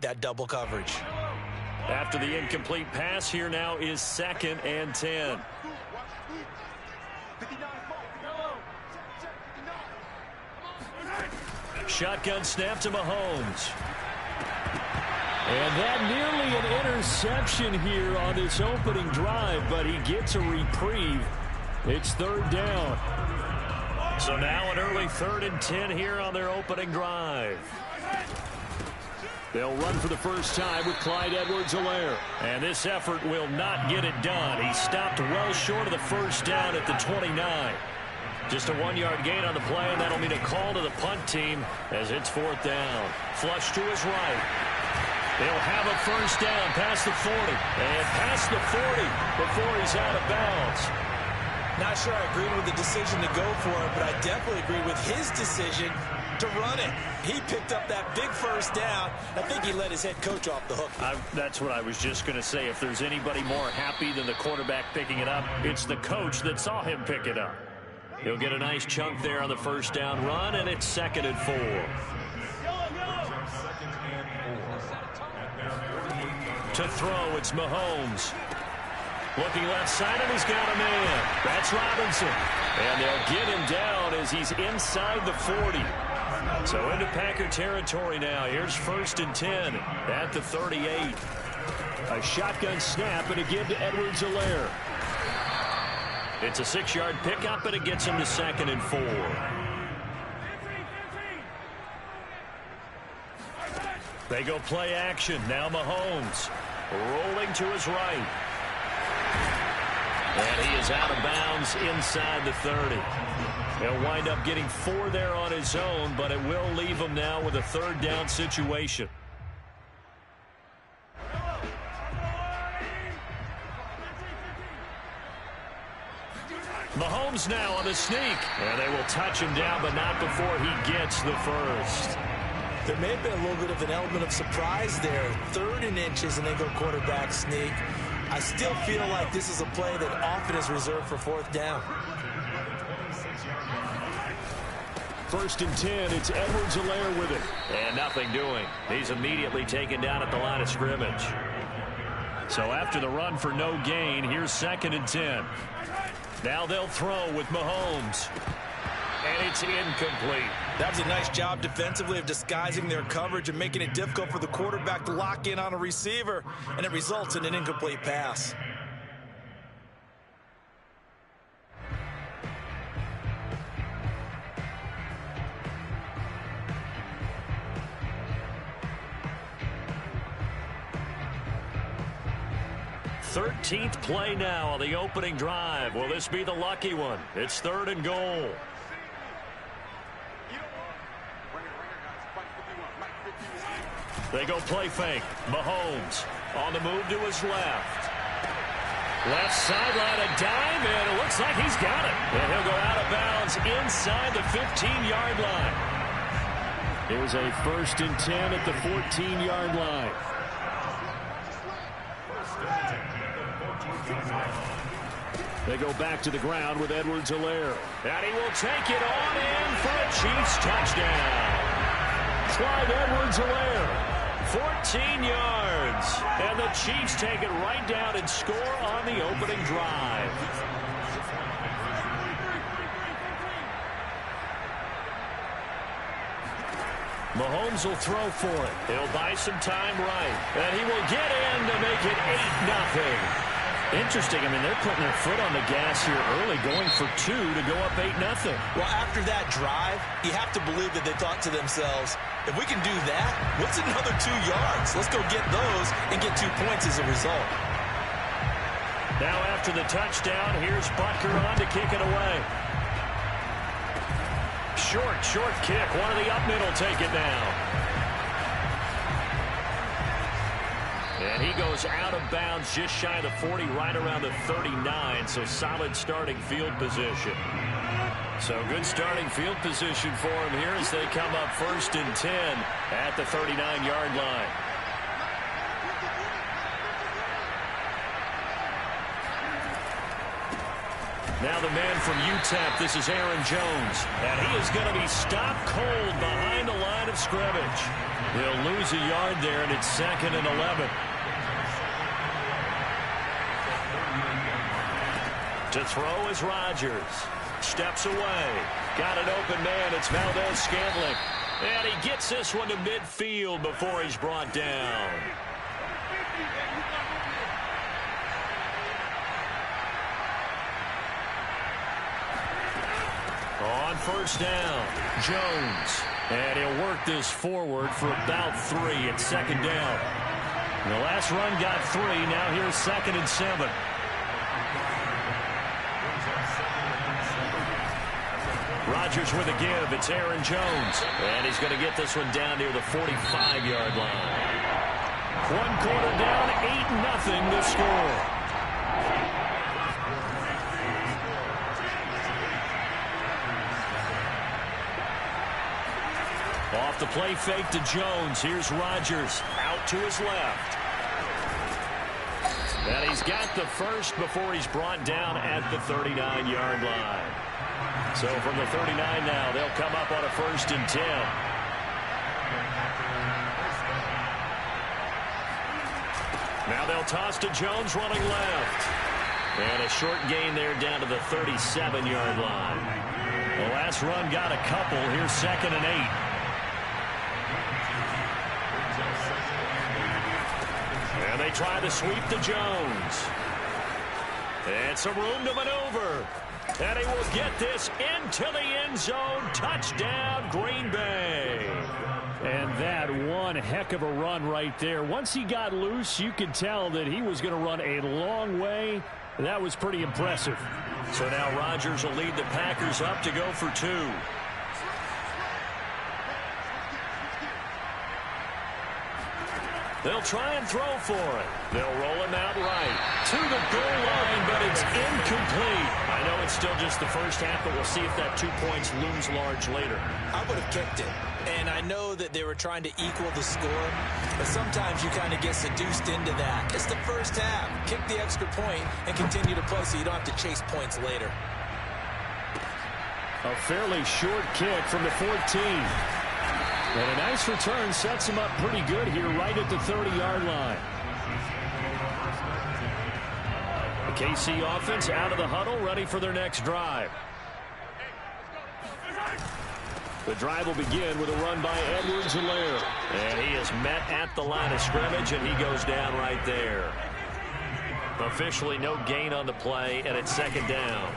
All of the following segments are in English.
that double coverage. After the incomplete pass, here now is 2nd and 10. Shotgun snap to Mahomes. And that nearly an interception here on this opening drive, but he gets a reprieve. It's 3rd down. So now an early 3rd and 10 here on their opening drive. They'll run for the first time with Clyde Edwards-Helaire. And this effort will not get it done. He stopped well short of the first down at the 29. Just a 1-yard gain on the play, and that'll mean a call to the punt team as it's 4th down. Flush to his right. They'll have a first down past the 40. And past the 40 before he's out of bounds. Not sure I agree with the decision to go for it, but I definitely agree with his decision to run it. He picked up that big first down. I think he let his head coach off the hook. That's what I was just going to say. If there's anybody more happy than the quarterback picking it up, it's the coach that saw him pick it up. He'll get a nice chunk there on the first down run, and it's 2nd and 4. To throw, it's Mahomes. Looking left side, and he's got a man. That's Robinson. And they'll get him down as he's inside the 40. So into Packer territory now. Here's 1st and 10 at the 38. A shotgun snap, and again to Edwards-Helaire. It's a 6-yard pickup, and it gets him to 2nd and 4. They go play action. Now Mahomes rolling to his right. And he is out of bounds inside the 30. He'll wind up getting 4 there on his own, but it will leave him now with a 3rd down situation. Mahomes now on the sneak. And they will touch him down, but not before he gets the first. There may have been a little bit of an element of surprise there. 3rd and inches, and they go quarterback sneak. I still feel like this is a play that often is reserved for 4th down. 1st and 10, it's Edwards-Helaire with it. And nothing doing. He's immediately taken down at the line of scrimmage. So after the run for no gain, here's 2nd and 10. Now they'll throw with Mahomes. And it's incomplete. That was a nice job defensively of disguising their coverage and making it difficult for the quarterback to lock in on a receiver, and it results in an incomplete pass. Thirteenth play now on the opening drive. Will this be the lucky one? It's 3rd and goal. They go play fake. Mahomes on the move to his left. Left sideline, a dive, and it looks like he's got it. And he'll go out of bounds inside the 15-yard line. It was a 1st and 10 at the 14-yard line. They go back to the ground with Edwards-Helaire. And he will take it on in for a Chiefs touchdown. Clyde Edwards-Helaire. 14 yards. And the Chiefs take it right down and score on the opening drive. Mahomes will throw for it. He'll buy some time right. And he will get in to make it 8-0. Interesting. I mean, they're putting their foot on the gas here early, going for 2 to go up 8-0. Well, after that drive, you have to believe that they thought to themselves, if we can do that, what's another 2 yards? Let's go get those and get 2 points as a result. Now after the touchdown, here's Butker on to kick it away. Short kick. One of the up middle take it down. And he goes out of bounds just shy of the 40, right around the 39. So solid starting field position. So good starting field position for him here as they come up 1st and 10 at the 39-yard line. Now the man from UTEP, this is Aaron Jones. And he is going to be stopped cold behind the line of scrimmage. He'll lose a yard there, and it's 2nd and 11. To throw is Rodgers. Steps away. Got an open man. It's Valdez-Scantling. And he gets this one to midfield before he's brought down. On first down, Jones. And he'll work this forward for about 3 at 2nd down. And the last run got 3. Now here's 2nd and 7. Rodgers with a give. It's Aaron Jones. And he's going to get this one down near the 45-yard line. 1 quarter down, 8-0 to score. Off the play fake to Jones. Here's Rodgers out to his left. And he's got the first before he's brought down at the 39-yard line. So from the 39 now, they'll come up on a 1st and 10. Now they'll toss to Jones running left. And a short gain there down to the 37-yard line. The last run got a couple. Here's 2nd and 8. And they try to sweep to Jones. And some room to maneuver. And he will get this into the end zone. Touchdown, Green Bay. And that one heck of a run right there. Once he got loose, you could tell that he was going to run a long way. That was pretty impressive. So now Rodgers will lead the Packers up to go for 2. They'll try and throw for it. They'll roll him out right to the goal line, but it's incomplete. I know it's still just the first half, but we'll see if that 2 points looms large later. I would have kicked it. And I know that they were trying to equal the score, but sometimes you kind of get seduced into that. It's the first half. Kick the extra point and continue to play so you don't have to chase points later. A fairly short kick from the 14. And a nice return sets him up pretty good here right at the 30-yard line. The KC offense out of the huddle, ready for their next drive. The drive will begin with a run by Edwards-Helaire. And he is met at the line of scrimmage, and he goes down right there. Officially no gain on the play, and it's 2nd down.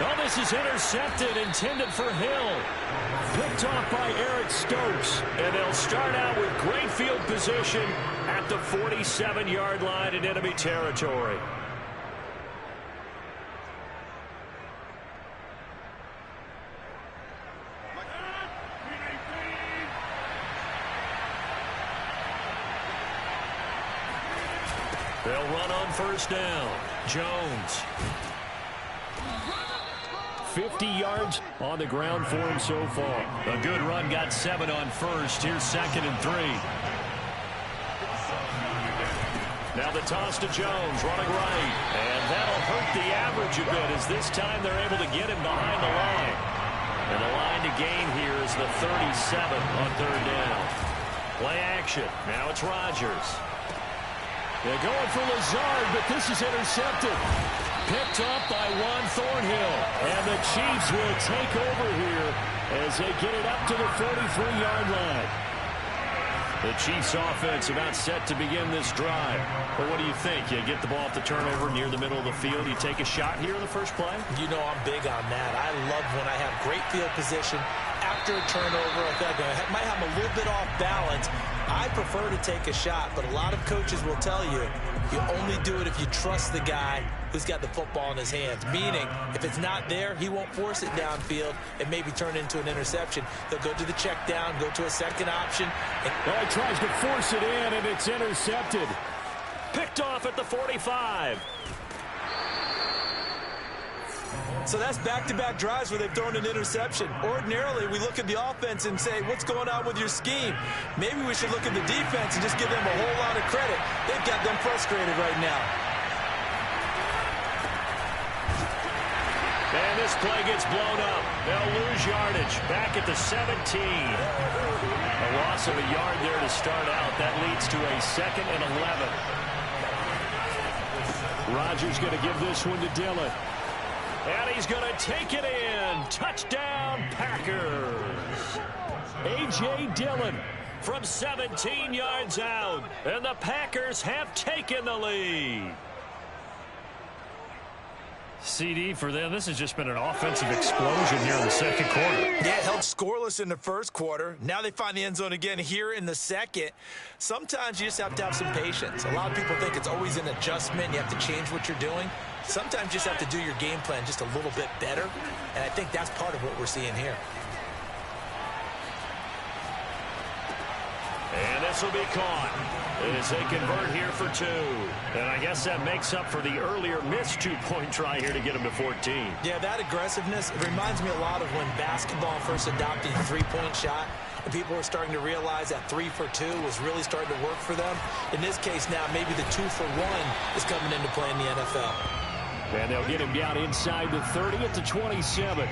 Oh, this is intercepted, intended for Hill. Picked off by Eric Stokes. And they'll start out with great field position at the 47-yard line in enemy territory. They'll run on first down. Jones. 50 yards on the ground for him so far. A good run, got 7 on first. Here's 2nd and 3. Now the toss to Jones, running right. And that'll hurt the average a bit as this time they're able to get him behind the line. And the line to gain here is the 37 on 3rd down. Play action. Now it's Rodgers. They're going for Lazard, but this is intercepted. Picked up by Juan Thornhill. And the Chiefs will take over here as they get it up to the 43-yard line. The Chiefs offense about set to begin this drive. But what do you think? You get the ball off the turnover near the middle of the field. You take a shot here in the first play? You know I'm big on that. I love when I have great field position after a turnover. I think I might have a little bit off balance. I prefer to take a shot, but a lot of coaches will tell you, you only do it if you trust the guy who's got the football in his hands. Meaning, if it's not there, he won't force it downfield and maybe turn it into an interception. They'll go to the check down, go to a second option. Well, he tries to force it in, and it's intercepted. Picked off at the 45. So that's back-to-back drives where they've thrown an interception. Ordinarily, we look at the offense and say, what's going on with your scheme? Maybe we should look at the defense and just give them a whole lot of credit. They've got them frustrated right now. And this play gets blown up. They'll lose yardage. Back at the 17. A loss of a yard there to start out. That leads to a 2nd and 11. Rodgers going to give this one to Dillon. And he's going to take it in. Touchdown, Packers. A.J. Dillon from 17 yards out. And the Packers have taken the lead. CD for them. This has just been an offensive explosion here in the second quarter. Yeah, held scoreless in the first quarter. Now they find the end zone again here in the second. Sometimes you just have to have some patience. A lot of people think it's always an adjustment. You have to change what you're doing. Sometimes you just have to do your game plan just a little bit better. And I think that's part of what we're seeing here. And this will be caught as they convert here for 2. And I guess that makes up for the earlier missed 2-point try here to get them to 14. Yeah, that aggressiveness, it reminds me a lot of when basketball first adopted the three-point shot. And people were starting to realize that 3 for 2 was really starting to work for them. In this case now, maybe the 2 for 1 is coming into play in the NFL. And they'll get him down inside the 30 at the 27.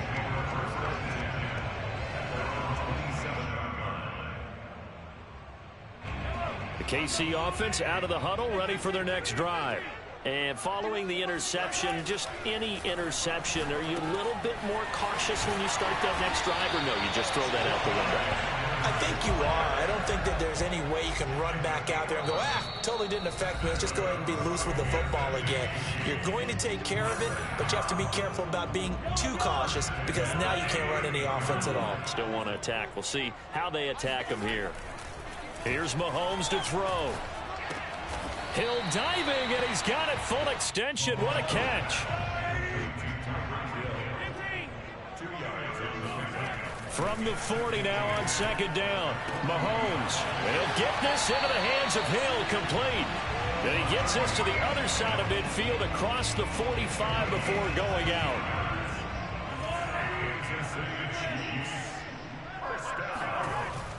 KC offense out of the huddle, ready for their next drive. And following the interception, just any interception, are you a little bit more cautious when you start that next drive, or no, you just throw that out the window? I think you are. I don't think that there's any way you can run back out there and go, totally didn't affect me. Let's just go ahead and be loose with the football again. You're going to take care of it, but you have to be careful about being too cautious because now you can't run any offense at all. Still want to attack. We'll see how they attack them here. Here's Mahomes to throw. Hill diving, and he's got it full extension. What a catch. From the 40 now on 2nd down. Mahomes. And he'll get this into the hands of Hill, complete. And he gets this to the other side of midfield across the 45 before going out.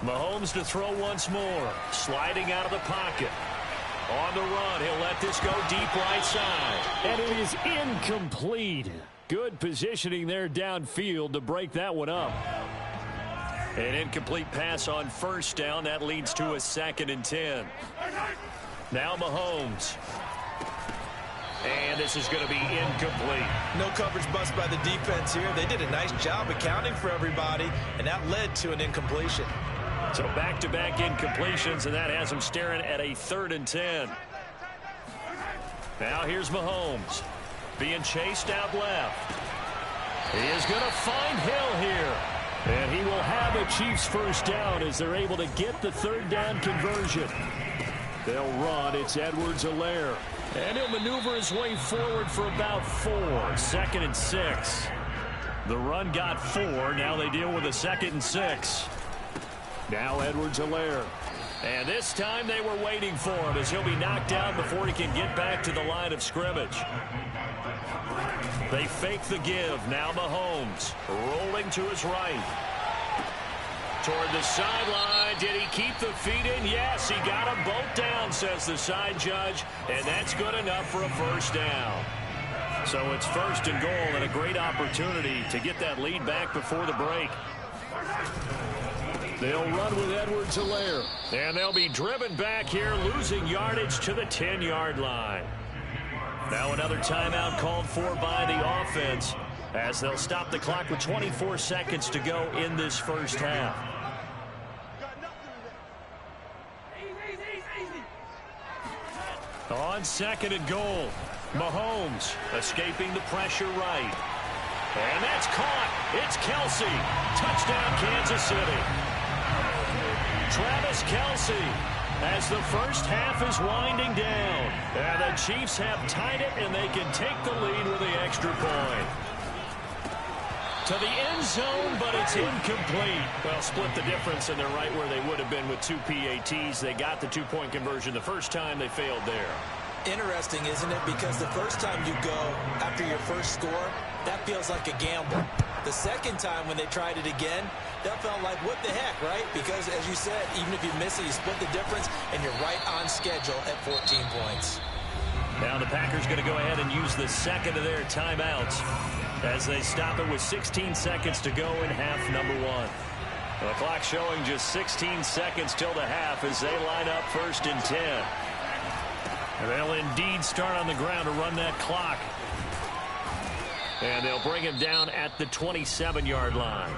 Mahomes to throw once more. Sliding out of the pocket. On the run, he'll let this go deep right side. And it is incomplete. Good positioning there downfield to break that one up. An incomplete pass on 1st down. That leads to a 2nd and 10. Now Mahomes. And this is going to be incomplete. No coverage bust by the defense here. They did a nice job accounting for everybody, and that led to an incompletion. So back-to-back incompletions, and that has them staring at a 3rd and 10. Now here's Mahomes being chased out left. He is going to find Hill here. And he will have a Chiefs 1st down as they're able to get the 3rd down conversion. They'll run. It's Edwards-Helaire. And he'll maneuver his way forward for about 4. 2nd and 6. The run got 4. Now they deal with a 2nd and 6. Now Edwards-Helaire. And this time they were waiting for him as he'll be knocked down before he can get back to the line of scrimmage. They fake the give. Now Mahomes rolling to his right. Toward the sideline. Did he keep the feet in? Yes, he got them both down, says the side judge. And that's good enough for a 1st down. So it's 1st and goal and a great opportunity to get that lead back before the break. They'll run with Edwards-Helaire. And they'll be driven back here, losing yardage to the 10-yard line. Now another timeout called for by the offense as they'll stop the clock with 24 seconds to go in this 1st half. On 2nd and goal, Mahomes escaping the pressure right. And that's caught. It's Kelsey. Touchdown, Kansas City. Travis Kelsey as the 1st half is winding down. And the Chiefs have tied it, and they can take the lead with the extra point. To the end zone, but it's incomplete. Well, split the difference, and they're right where they would have been with 2 PATs. They got the 2-point conversion the first time. They failed there. Interesting, isn't it? Because the first time you go after your first score, That feels like a gamble. The second time when they tried it again, that felt like, what the heck, right? Because, as you said, even if you miss it, you split the difference, and you're right on schedule at 14 points. Now the Packers going to go ahead and use the second of their timeouts as they stop it with 16 seconds to go in half number one. The clock showing just 16 seconds till the half as they line up 1st and 10. And they'll indeed start on the ground to run that clock. And they'll bring him down at the 27-yard line.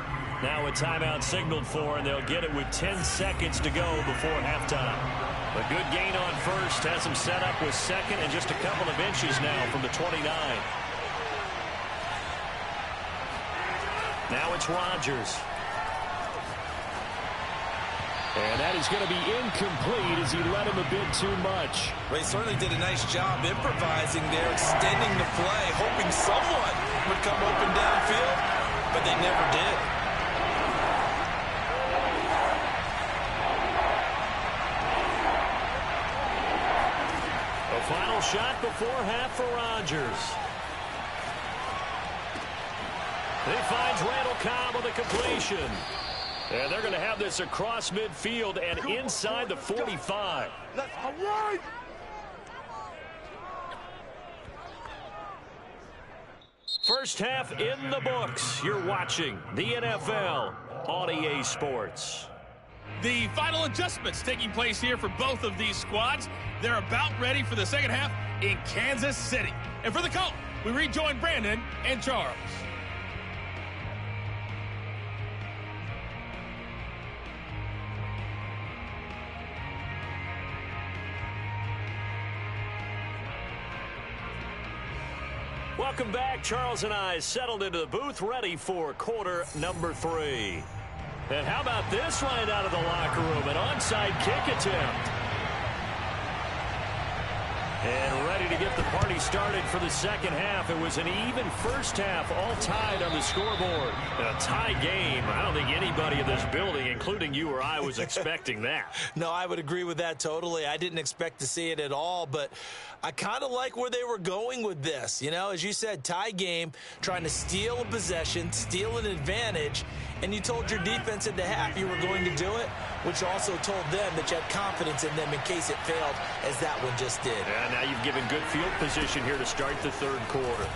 Now a timeout signaled for, and they'll get it with 10 seconds to go before halftime. A good gain on first has him set up with second and just a couple of inches now from the 29. Now it's Rodgers. And that is going to be incomplete as he led him a bit too much. Well, he certainly did a nice job improvising there, extending the play, hoping someone would come open downfield, but they never did. A final shot before half for Rodgers. He finds Randall Cobb on the completion. And they're going to have this across midfield and inside the 45. First half in the books. You're watching the NFL on EA Sports. The final adjustments taking place here for both of these squads. They're about ready for the second half in Kansas City. And for the call, we rejoin Brandon and Charles. Welcome back. Charles and I settled into the booth, ready for quarter number 3. And how about this right out of the locker room? An onside kick attempt. And ready to get the party started for the second half. It was an even first half, all tied on the scoreboard. A tie game. I don't think anybody in this building, including you or I, was expecting that. No, I would agree with that totally. I didn't expect to see it at all, but I kind of like where they were going with this. You know, as you said, tie game, trying to steal a possession, steal an advantage, and you told your defense at the half you were going to do it, which also told them that you had confidence in them in case it failed, as that one just did. Yeah, now you've given good field position here to start the third quarter.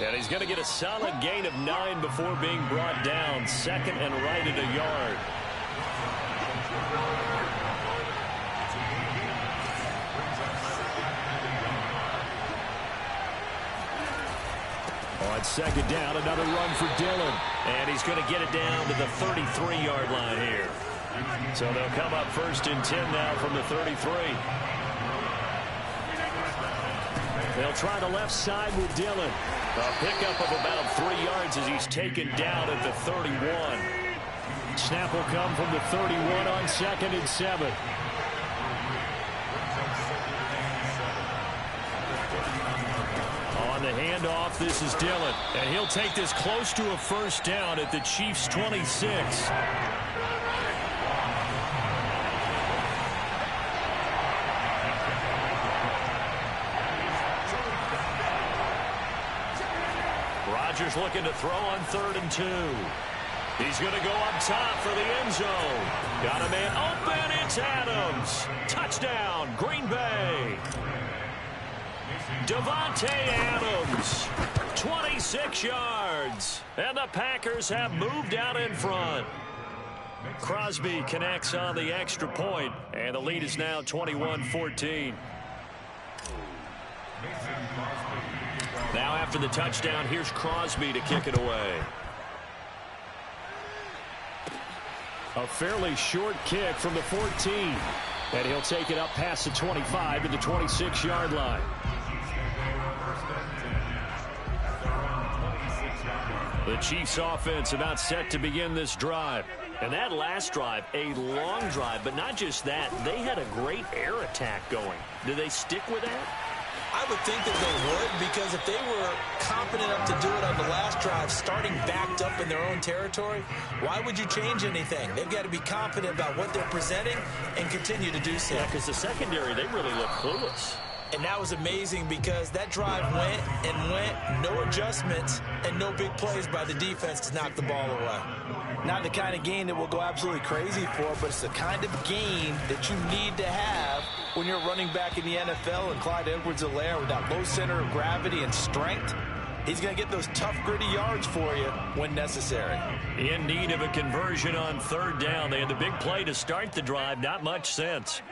And he's going to get a solid gain of 9 before being brought down. Second and right at a yard. On second down, another run for Dillon. And he's going to get it down to the 33-yard line here. So they'll come up 1st and 10 now from the 33. They'll try the left side with Dillon. A pickup of about 3 yards as he's taken down at the 31. Snap will come from the 31 on 2nd and 7. On the handoff, this is Dillon. And he'll take this close to a first down at the Chiefs' 26. Rodgers looking to throw on 3rd and 2. He's going to go up top for the end zone. Got a man open. It's Adams. Touchdown, Green Bay. Devontae Adams, 26 yards. And the Packers have moved out in front. Crosby connects on the extra point, and the lead is now 21-14. Now after the touchdown, here's Crosby to kick it away. A fairly short kick from the 14. And he'll take it up past the 25 to the 26-yard line. The Chiefs offense about set to begin this drive. And that last drive, a long drive, but not just that. They had a great air attack going. Do they stick with that? I would think that they would, because if they were confident enough to do it on the last drive, starting backed up in their own territory, why would you change anything? They've got to be confident about what they're presenting and continue to do so. Yeah, because the secondary, they really look clueless. And that was amazing because that drive went and went, no adjustments and no big plays by the defense to knock the ball away. Not the kind of game that we'll go absolutely crazy for, but it's the kind of game that you need to have when you're running back in the NFL. And Clyde Edwards-Helaire, with that low center of gravity and strength, he's going to get those tough, gritty yards for you when necessary. In need of a conversion on third down. They had the big play to start the drive. Not much sense.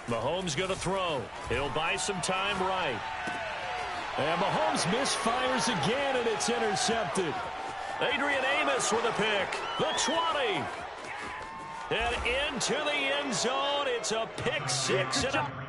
Mahomes going to throw. He'll buy some time right. And Mahomes misfires again, and it's intercepted. Adrian Amos with a pick. The 20. And into the end zone. It's a pick six. And a